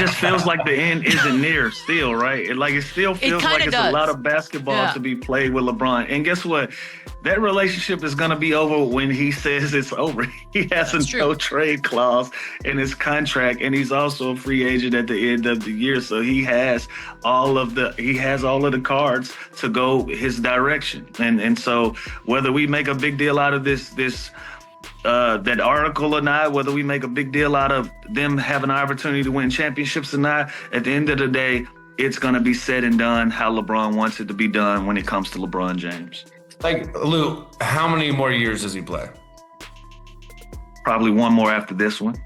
just feels like the end isn't near still, right? It still feels like it's a lot of basketball to be played with LeBron. And guess what? That relationship is going to be over when he says it's over. He has a no trade clause in his contract, and he's also a free agent at the end of the year. So he has all of the cards to go his direction. And so whether we make a big deal out of this that article or not, whether we make a big deal out of them having an opportunity to win championships or not, at the end of the day, it's going to be said and done how LeBron wants it to be done when it comes to LeBron James. Like, Lou, how many more years does he play? Probably one more after this one.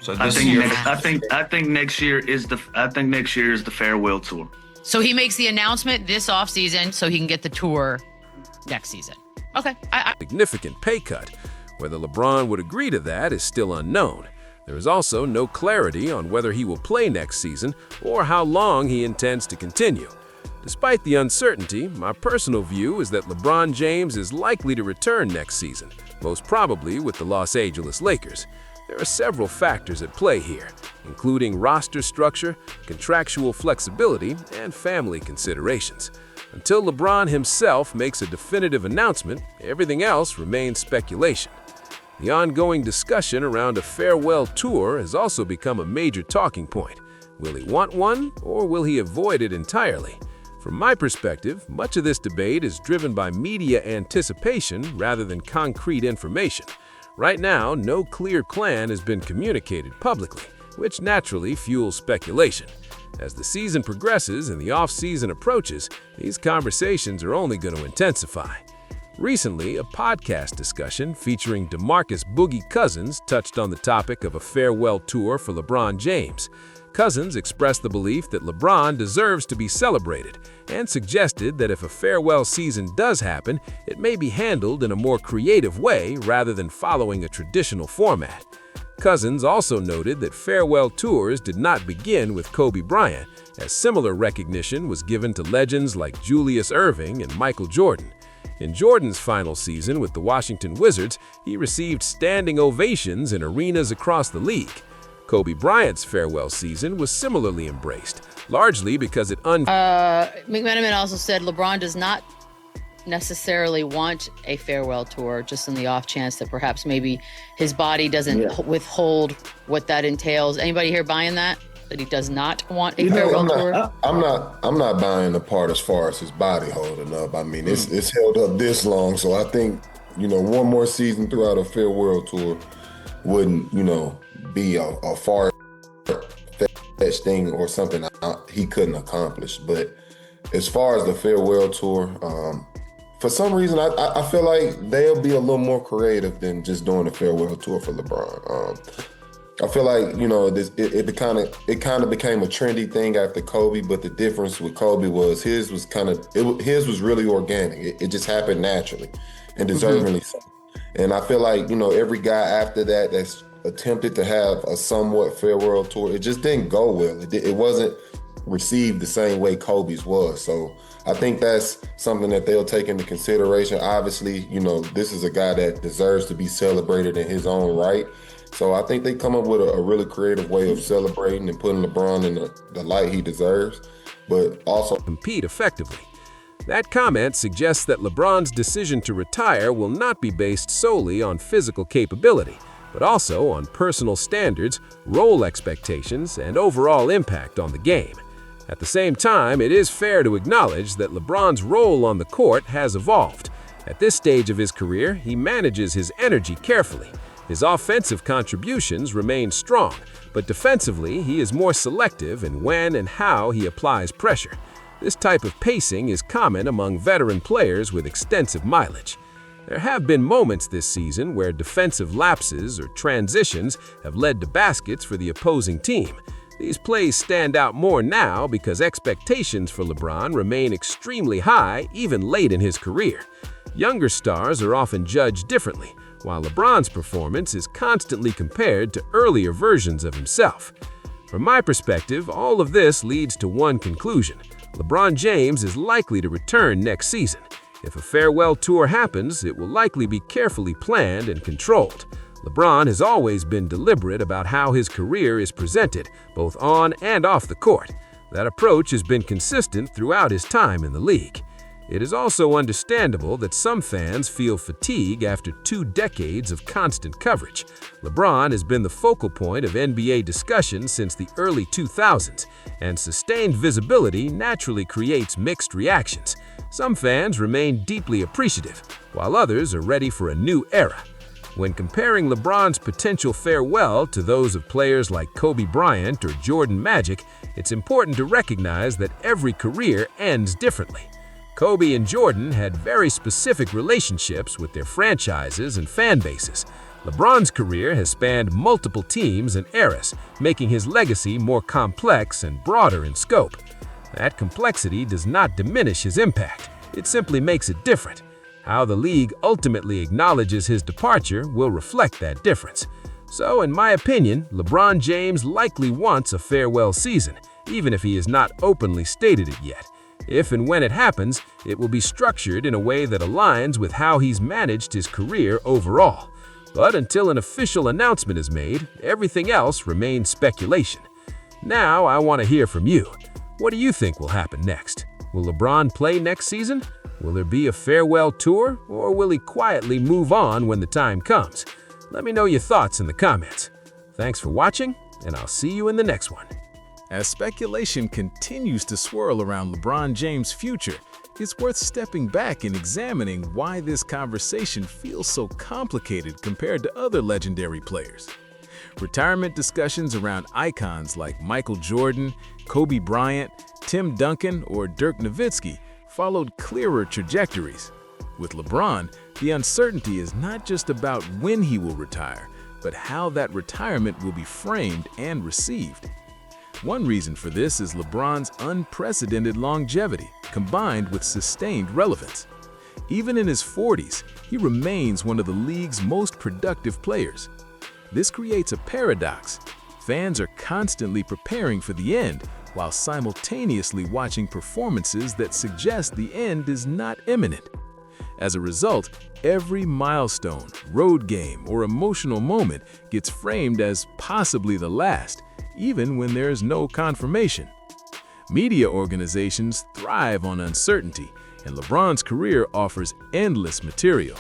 So I think next year is the farewell tour. So he makes the announcement this offseason so he can get the tour next season. Okay. Significant pay cut. Whether LeBron would agree to that is still unknown. There is also no clarity on whether he will play next season or how long he intends to continue. Despite the uncertainty, my personal view is that LeBron James is likely to return next season, most probably with the Los Angeles Lakers. There are several factors at play here, including roster structure, contractual flexibility, and family considerations. Until LeBron himself makes a definitive announcement, everything else remains speculation. The ongoing discussion around a farewell tour has also become a major talking point. Will he want one, or will he avoid it entirely? From my perspective, much of this debate is driven by media anticipation rather than concrete information. Right now, no clear plan has been communicated publicly, which naturally fuels speculation. As the season progresses and the off-season approaches, these conversations are only going to intensify. Recently, a podcast discussion featuring DeMarcus Boogie Cousins touched on the topic of a farewell tour for LeBron James. Cousins expressed the belief that LeBron deserves to be celebrated and suggested that if a farewell season does happen, it may be handled in a more creative way rather than following a traditional format. Cousins also noted that farewell tours did not begin with Kobe Bryant, as similar recognition was given to legends like Julius Erving and Michael Jordan. In Jordan's final season with the Washington Wizards, he received standing ovations in arenas across the league. Kobe Bryant's farewell season was similarly embraced, largely because it McMenamin also said LeBron does not necessarily want a farewell tour, just on the off chance that perhaps maybe his body doesn't withhold what that entails. Anybody here buying that? That he does not want a farewell tour? I'm not buying the part as far as his body holding up. I mean, it's held up this long, so I think, one more season throughout a farewell tour wouldn't, be a far-fetched thing or something he couldn't accomplish. But as far as the farewell tour, for some reason, I feel like they'll be a little more creative than just doing a farewell tour for LeBron. I feel like, it kind of became a trendy thing after Kobe, but the difference with Kobe was his was really organic. It just happened naturally and deservingly so. And I feel like, every guy after that's attempted to have a somewhat farewell tour, it just didn't go well. It wasn't received the same way Kobe's was. So I think that's something that they'll take into consideration. Obviously, this is a guy that deserves to be celebrated in his own right. So I think they come up with a really creative way of celebrating and putting LeBron in the light he deserves, but also compete effectively. That comment suggests that LeBron's decision to retire will not be based solely on physical capability, but also on personal standards, role expectations, and overall impact on the game. At the same time, it is fair to acknowledge that LeBron's role on the court has evolved. At this stage of his career, he manages his energy carefully. His offensive contributions remain strong, but defensively, he is more selective in when and how he applies pressure. This type of pacing is common among veteran players with extensive mileage. There have been moments this season where defensive lapses or transitions have led to baskets for the opposing team. These plays stand out more now because expectations for LeBron remain extremely high even late in his career. Younger stars are often judged differently, while LeBron's performance is constantly compared to earlier versions of himself. From my perspective, all of this leads to one conclusion: LeBron James is likely to return next season. If a farewell tour happens, it will likely be carefully planned and controlled. LeBron has always been deliberate about how his career is presented, both on and off the court. That approach has been consistent throughout his time in the league. It is also understandable that some fans feel fatigue after 2 decades of constant coverage. LeBron has been the focal point of NBA discussion since the early 2000s, and sustained visibility naturally creates mixed reactions. Some fans remain deeply appreciative, while others are ready for a new era. When comparing LeBron's potential farewell to those of players like Kobe Bryant or Jordan Magic, it's important to recognize that every career ends differently. Kobe and Jordan had very specific relationships with their franchises and fan bases. LeBron's career has spanned multiple teams and eras, making his legacy more complex and broader in scope. That complexity does not diminish his impact, it simply makes it different. How the league ultimately acknowledges his departure will reflect that difference. So, in my opinion, LeBron James likely wants a farewell season, even if he has not openly stated it yet. If and when it happens, it will be structured in a way that aligns with how he's managed his career overall. But until an official announcement is made, everything else remains speculation. Now, I want to hear from you. What do you think will happen next? Will LeBron play next season? Will there be a farewell tour, or will he quietly move on when the time comes? Let me know your thoughts in the comments. Thanks for watching, and I'll see you in the next one. As speculation continues to swirl around LeBron James' future, it's worth stepping back and examining why this conversation feels so complicated compared to other legendary players. Retirement discussions around icons like Michael Jordan, Kobe Bryant, Tim Duncan, or Dirk Nowitzki followed clearer trajectories. With LeBron, the uncertainty is not just about when he will retire, but how that retirement will be framed and received. One reason for this is LeBron's unprecedented longevity, combined with sustained relevance. Even in his 40s, he remains one of the league's most productive players. This creates a paradox. Fans are constantly preparing for the end, while simultaneously watching performances that suggest the end is not imminent. As a result, every milestone, road game, or emotional moment gets framed as possibly the last, even when there is no confirmation. Media organizations thrive on uncertainty, and LeBron's career offers endless material.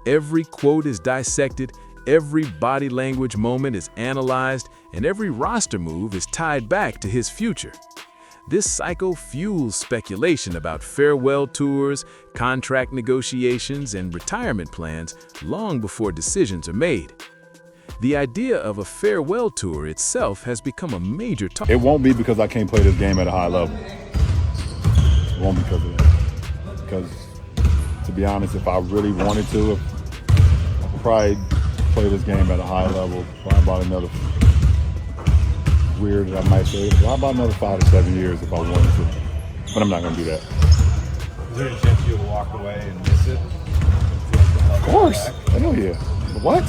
Every quote is dissected, every body language moment is analyzed, and every roster move is tied back to his future. This cycle fuels speculation about farewell tours, contract negotiations, and retirement plans long before decisions are made. The idea of a farewell tour itself has become a major topic. It won't be because I can't play this game at a high level. It won't be because of that. Because, to be honest, if I really wanted to, I could probably play this game at a high level, probably about another, weird that I might say, probably about another 5 to 7 years if I wanted to. But I'm not going to do that. Is there a chance you'll walk away and miss it? Of course. Hell yeah. What?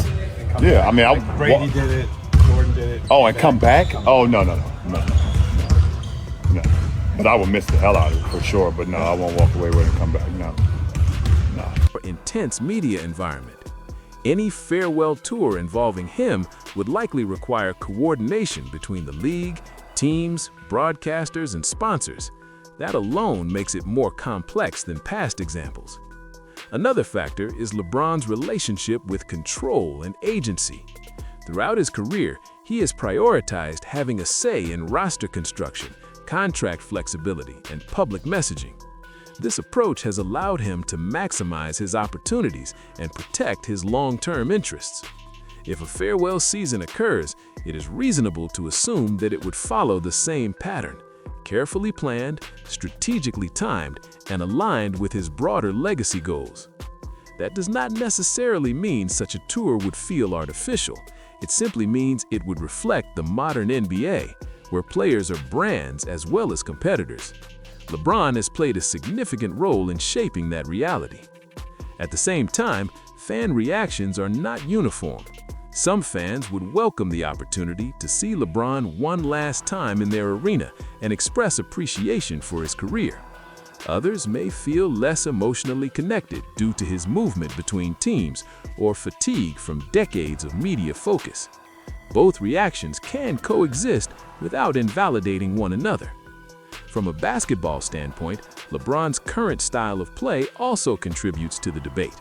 Yeah, I mean, like Brady did it, Jordan did it. Oh, and come back? Oh, no. But I will miss the hell out of it for sure. But no, I won't walk away with it and come back. No. Intense media environment. Any farewell tour involving him would likely require coordination between the league, teams, broadcasters, and sponsors. That alone makes it more complex than past examples. Another factor is LeBron's relationship with control and agency. Throughout his career, he has prioritized having a say in roster construction, contract flexibility, and public messaging. This approach has allowed him to maximize his opportunities and protect his long-term interests. If a farewell season occurs, it is reasonable to assume that it would follow the same pattern: carefully planned, strategically timed, and aligned with his broader legacy goals. That does not necessarily mean such a tour would feel artificial. It simply means it would reflect the modern NBA, where players are brands as well as competitors. LeBron has played a significant role in shaping that reality. At the same time, fan reactions are not uniform. Some fans would welcome the opportunity to see LeBron one last time in their arena and express appreciation for his career. Others may feel less emotionally connected due to his movement between teams or fatigue from decades of media focus. Both reactions can coexist without invalidating one another. From a basketball standpoint, LeBron's current style of play also contributes to the debate.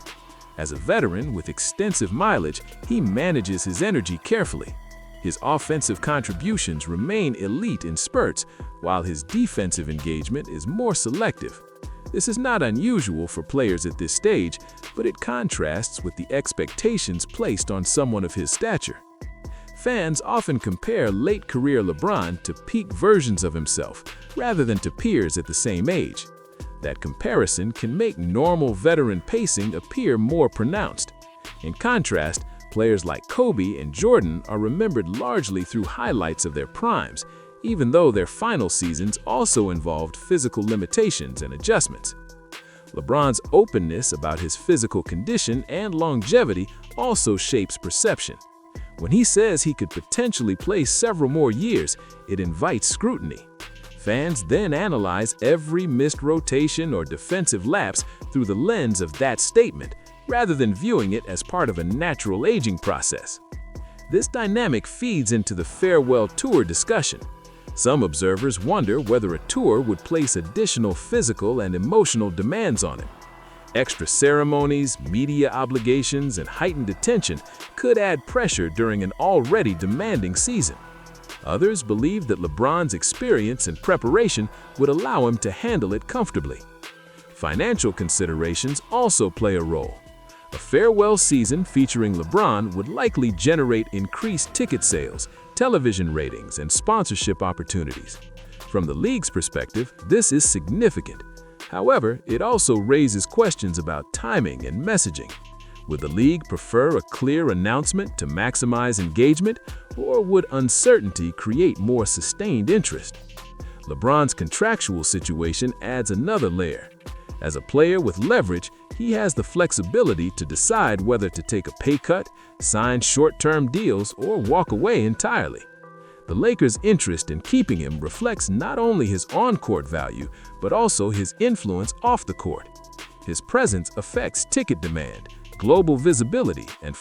As a veteran with extensive mileage, he manages his energy carefully. His offensive contributions remain elite in spurts, while his defensive engagement is more selective. This is not unusual for players at this stage, but it contrasts with the expectations placed on someone of his stature. Fans often compare late-career LeBron to peak versions of himself, rather than to peers at the same age. That comparison can make normal veteran pacing appear more pronounced. In contrast, players like Kobe and Jordan are remembered largely through highlights of their primes, even though their final seasons also involved physical limitations and adjustments. LeBron's openness about his physical condition and longevity also shapes perception. When he says he could potentially play several more years, it invites scrutiny. Fans then analyze every missed rotation or defensive lapse through the lens of that statement, rather than viewing it as part of a natural aging process. This dynamic feeds into the farewell tour discussion. Some observers wonder whether a tour would place additional physical and emotional demands on him. Extra ceremonies, media obligations, and heightened attention could add pressure during an already demanding season. Others believe that LeBron's experience and preparation would allow him to handle it comfortably. Financial considerations also play a role. A farewell season featuring LeBron would likely generate increased ticket sales, television ratings, and sponsorship opportunities. From the league's perspective, this is significant. However, it also raises questions about timing and messaging. Would the league prefer a clear announcement to maximize engagement, or would uncertainty create more sustained interest? LeBron's contractual situation adds another layer. As a player with leverage, he has the flexibility to decide whether to take a pay cut, sign short-term deals, or walk away entirely. The Lakers' interest in keeping him reflects not only his on-court value, but also his influence off the court. His presence affects ticket demand, global visibility, and